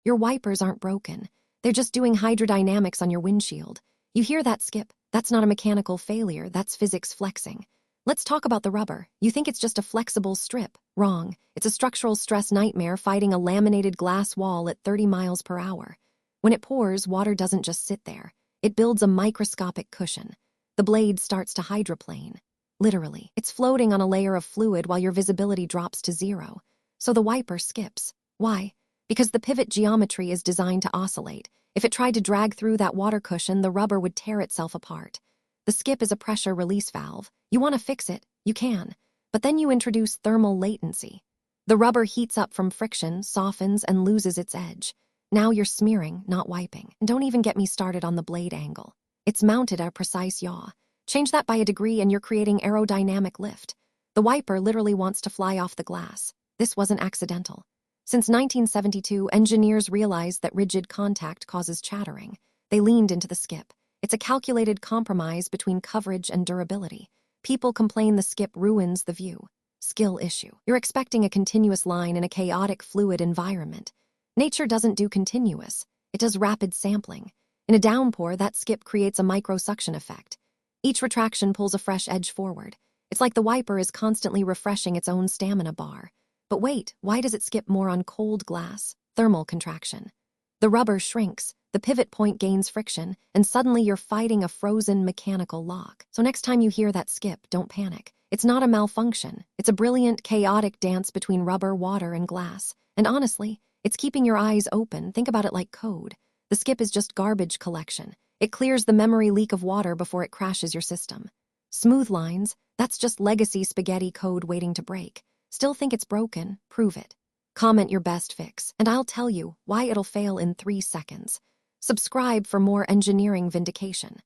Your wipers aren't broken. They're just doing hydrodynamics on your windshield. You hear that, Skip? That's not a mechanical failure, that's physics flexing. Let's talk about the rubber. You think it's just a flexible strip. Wrong. It's a structural stress nightmare fighting a laminated glass wall at 30 miles per hour. When it pours, water doesn't just sit there. It builds a microscopic cushion. The blade starts to hydroplane. Literally, it's floating on a layer of fluid while your visibility drops to zero. So the wiper skips. Why? Because the pivot geometry is designed to oscillate. If it tried to drag through that water cushion, the rubber would tear itself apart. The skip is a pressure release valve. You want to fix it, you can. But then you introduce thermal latency. The rubber heats up from friction, softens, and loses its edge. Now you're smearing, not wiping. And don't even get me started on the blade angle. It's mounted at a precise yaw. Change that by a degree and you're creating aerodynamic lift. The wiper literally wants to fly off the glass. This wasn't accidental. Since 1972, engineers realized that rigid contact causes chattering. They leaned into the skip. It's a calculated compromise between coverage and durability. People complain the skip ruins the view. Skill issue. You're expecting a continuous line in a chaotic fluid environment. Nature doesn't do continuous. It does rapid sampling. In a downpour, that skip creates a micro-suction effect. Each retraction pulls a fresh edge forward. It's like the wiper is constantly refreshing its own stamina bar. But wait, why does it skip more on cold glass? Thermal contraction. The rubber shrinks, the pivot point gains friction, and suddenly you're fighting a frozen mechanical lock. So next time you hear that skip, don't panic. It's not a malfunction. It's a brilliant, chaotic dance between rubber, water, and glass. And honestly, it's keeping your eyes open. Think about it like code. The skip is just garbage collection. It clears the memory leak of water before it crashes your system. Smooth lines, that's just legacy spaghetti code waiting to break. Still think it's broken? Prove it. Comment your best fix, and I'll tell you why it'll fail in 3 seconds. Subscribe for more engineering vindication.